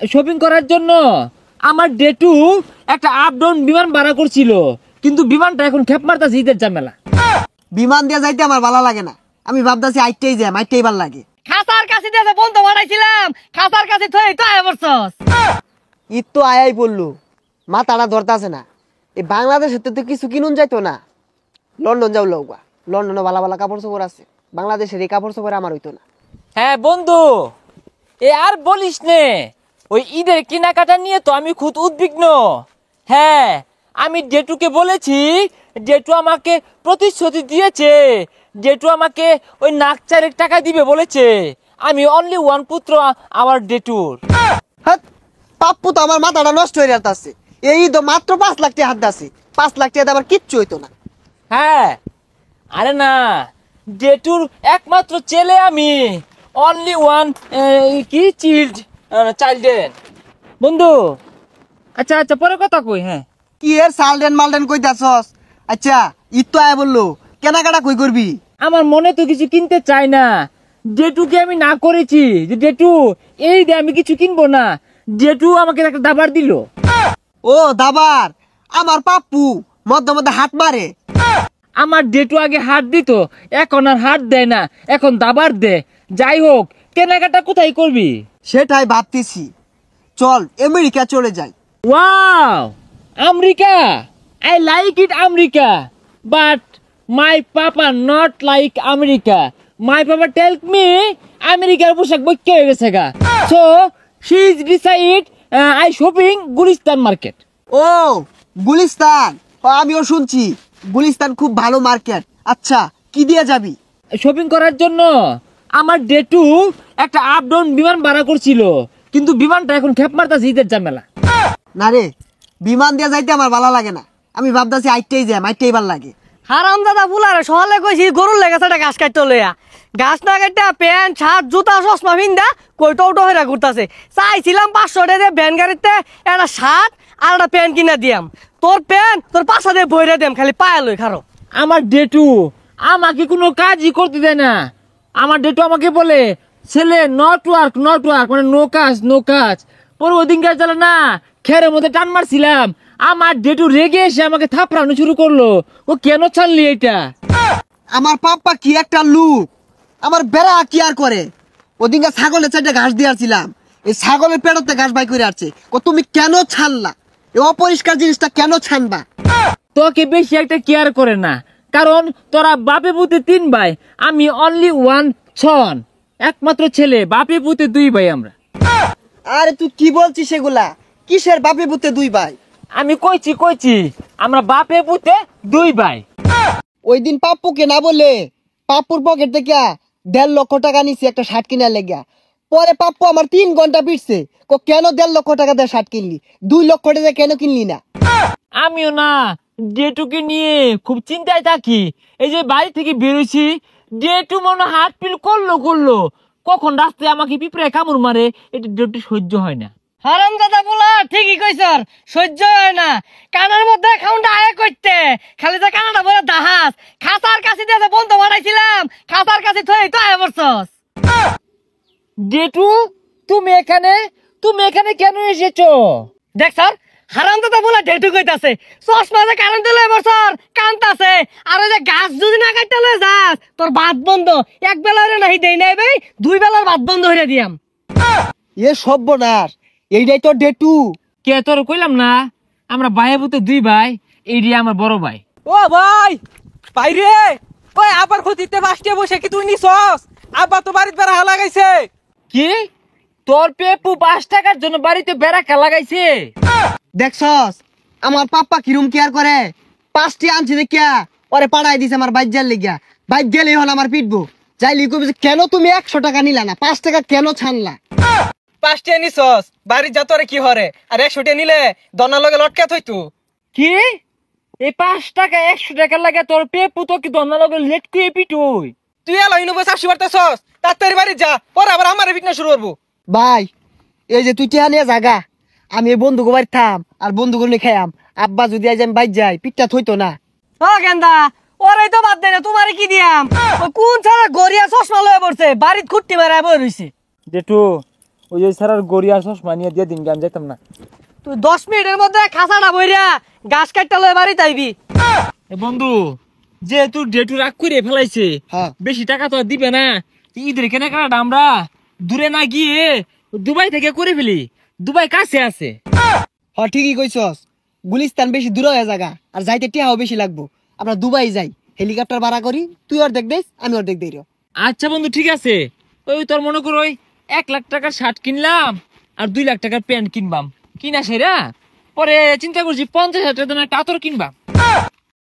Shopping করার জন্য আমার ডেটু একটা আপ ডাউন বিমান ভাড়া করছিল, কিন্তু বিমানটা এখন খেপ মারতাছে ঈদের ঝামেলা। বিমান দিয়ে যাইতে আমার ভালো লাগে না, আমি ভাবতাছি আইটেই যাই, আইটেই ভালো লাগে। খাসার কাছে দিয়ে বন্ধু বানাইছিলাম, খাসার কাছে থই তো আয় বলছস। ঈদ তো আয়াই পড়লো, মাথাটা ধরতাছে না। এই বাংলাদেশের তো কিছু কিনুন যাইতো না, লন্ডন যাও লৌকা, লন্ডনে ভালো ভালো কাপড় চোপড় আছে, বাংলাদেশের এই কাপড় চোপড় আমার হইতো না। হ্যাঁ বন্ধু, আর বলিস নে, ওই ঈদের কেনাকাটা নিয়ে তো আমি খুব উদ্বিগ্ন। হ্যাঁ, আমি ডেটুকে বলেছি, ডেটু আমাকে প্রতিশ্রুতি দিয়েছে, ডেটু আমাকে ওই নাক চারেক টাকা দিবে বলেছে। আমি অনলি ওয়ান পুত্র আমার ডেটুর। হ্যাঁ, পাপ্পু তো আমার মাথাটা নষ্ট হয়ে যাচ্ছে। এই তো মাত্র 5 লাখ টাকা হাত আছে, 5 লাখ টাকা আমার কিচ্ছু হইতো না। হ্যাঁ, আরে না, ডেটুর একমাত্র ছেলে আমি, অনলি ওয়ান কি চাইল্ড বন্ধু। আচ্ছা আচ্ছা, পরে কথা কই। হ্যাঁ, কি এর সালডেন মালডেন কইতাছস? আচ্ছা, ঈদ তো আয় বললো, কেনাকাটা কই করবি? আমার মনে তো কিছু কিনতে চাই না। ডেটুকে আমি না করেছি যে ডেটু এই দে, আমি কিছু কিনবো না। ডেটু আমাকে একটা দাবার দিল। ও দাবার, আমার পাপ্পু মধ্যে মধ্যে হাত মারে। আমার ডেটু আগে হাত দিত, এখন আর হাত দেয় না, এখন দাবার দে। যাই হোক, কেনাকাটা কোথায় করবি? সেটাই ভাবতেছি, চল আমেরিকা চলে যাই। Wow, America! I like it America, but my papa not like America. My papa tell me আমেরিকার পোশাক বইকে হয়ে গেছে গা। So she is decide I shopping Gulistan market. ও গুলিস্তান, আমিও শুনছি গুলিস্তান খুব ভালো মার্কেট। আচ্ছা, কি দিয়ে যাবি? শপিং করার জন্য আমার ডেটু একটা আপ ডাউন বিমান ভাড়া করছিল, কিন্তু বিমানটা এখন খেপ মারতাছে ঈদের ঝামেলা। না রে, বিমান দিয়ে যাইতে আমার ভালো লাগে না, আমি ভাবতাছি আইটেই যাই, আইটেই ভালো লাগে। হারামজাদা বুলারে সহলে কইছি গরুর লেগেছে একটা ঘাস কাটতে লইয়া, ঘাস না কাটতে প্যান্ট শার্ট জুতা চশমা ভিন্দা কইটা উটো হইরা ঘুরতাছে। চাইছিলাম 500 টাকা দিয়ে ভ্যান গাড়িতে একটা শার্ট আর একটা প্যান্ট কিনা দিয়াম, তোর প্যান্ট তোর পাশা দিয়ে বইরা দিয়াম, খালি পায়া লই খারো। আমার ডেটু আমাকে কোনো কাজই করতে দেয় না। আমার ডেটু আমাকে বলে, ছেলে নট ওয়ার্ক মানে নো কাজ। পরে ওই দিনকার চলে না, খেরের মধ্যে টান মারছিলাম, আমার ডেটু রেগে এসে আমাকে থাপড়ানো শুরু করলো। ও কেন ছাড়লি এটা? আমার পাপ্পা কি একটা লুক, আমার বেড়া কি আর করে। ওদিনকে ছাগলের চারটে ঘাস দিয়ে আসছিলাম, এই ছাগলের পেটতে ঘাস বাই করে আসছে। ও তুমি কেন ছানলা, এই অপরিষ্কার জিনিসটা কেন ছানবা? তোকে বেশি একটা কেয়ার করে না, কারণ তোরা বাপে পুতে 3 ভাই, আমি অনলি ওয়ান সন, একমাত্র ছেলে। বাপে পুতে 2 ভাই আমরা। আরে তুই কি বলছিস সেগুলা? কিসের বাপে পুতে 2 ভাই? আমি কইছি আমরা বাপে পুতে 2 ভাই। ওই দিন পাপ্পুকে না বলে পাপ্পুর পকেট থেকে 1.5 লক্ষ টাকা নিছি একটা শার্ট কিনার লেগা। পরে পাপ্পু আমার 3 ঘন্টা পিটছে, কেন 1.5 লক্ষ টাকা দিয়ে শার্ট কিনলি, 2 লক্ষ টাকা কেন কিনলি না? আমিও না ডেটুকে নিয়ে খুব চিন্তায় থাকি। এই যে বাড়ি থেকে বেরোইছি, ডেটু মনে হাত পিল করলো, কখন রাস্তায় আমাকে পিঁপড়ে কামড় মারে, এটা ডেটু সহ্য হয় না। হারামজাদা বুলা ঠিকই কইছর, সহ্য হয় না। কানের মধ্যে খাউন্ডা আয় করতে, খালি যে কানাডা বলে দাহাস। খাসার কাছে দিয়ে বন্ধু বানাইছিলাম, খাসার কাছে থই তো আয় বলছস। ডেটু, তুমি এখানে কেন এসেছো? দেখ স্যার, হারামজাদা বুলা ডেটু কইতাছে, চশমা যে কারেন্ট লই বছর কান্তাছে, আর ওই যে গাছ যদি না কাটতে লই যাস, তোর ভাত বন্ধ। এক বেলা হইলে নাহি দেই নাই ভাই, 2 বেলার ভাত বন্ধ হইরা দিয়াম। এ সর্বনাশ, এইটাই তো ডেটু। কে তোর কইলাম না আমরা ভাই পুতে 2 ভাই, এইডি আমার বড় ভাই। ও ভাই, বাইরে ওই আবার ক্ষতিতে বাসতে বসে কি তুই নিছস? আব্বা তো বাড়িতে বেড়া লাগাইছে। কি তোর পেপু 5 টাকার জন্য বাড়িতে বেড়া লাগাইছে? দেখছস আমার পাপ্পা কিরম কেয়ার করে। 5টি আনছি দেখিয়া ওরে পাড়াই দিছে আমার বাইজার লেগিয়া। বাইক গেলেই হল আমার পিটবো। যাইলি কবি কেন তুমি 100 টাকা নিলা না, 5 টাকা কেন ছানলা? 5টা নিছস, বাড়ির যা তোরে কি হরে, আর 100 টা নিলে দনার লগে লটকা থইতু। কি এই 5 টাকা 100 টাকা লাগে তোর পেপু তো কি দন্না লগে লেটকে পিটুই? তুই এলা ইউনিভার্স আসি পারতেছস, তাড়াতাড়ি বাড়ি যা, পরে আবার আমারে বিঘ্ন শুরু করবো। ভাই এই যে তুই টিহা নিয়ে জাগা, আমি এই বন্ধুকে বাড়ি থাম আর বন্ধুকে নিয়ে খাইয়াম। আব্বা যদি আজ আমি বাইর যাই, পিঠটা থইতো না। ও গেন্দা, ওরাই তো বাদ দেয় না, তোমারে কি দিয়াম? ও কোন ছাড়া গড়িয়া চশমা লয়ে পড়ছে, বাড়িত খুঁটি মারা বই রইছে। জেঠু, ওই যে স্যার গড়িয়া চশমা নিয়ে দিয়ে দিন আমি যেতাম না। তুই 10 মিনিটের মধ্যে খাসাটা বইরা গাছ কাটতে লয়ে বাড়ি তাইবি। এ বন্ধু যেহেতু ডেটু রাগ করে ফেলাইছে, হ্যাঁ। বেশি টাকা তো আর দিবে না, ঈদের কেনাকাটা আমরা দূরে না গিয়ে দুবাই থেকে করে ফেলি, দুবাই কাছে আছে। হ ঠিকই কইছস, গুলিস্তান বেশি দূর হয়ে জায়গা আর যাইতে টিয়াও বেশি লাগবো। আমরা দুবাই যাই, হেলিকপ্টার ভাড়া করি, তুই অর্ধেক দেস আমি অর্ধেক দেই। আচ্ছা বন্ধু ঠিক আছে, ওই তোর মনে করো ওই 1 লাখ টাকার শার্ট কিনলাম আর 2 লাখ টাকার প্যান্ট কিনবাম, কিনা সেরা পরে চিন্তা করছি 50,000 টাকা একটা আতর কিনবাম।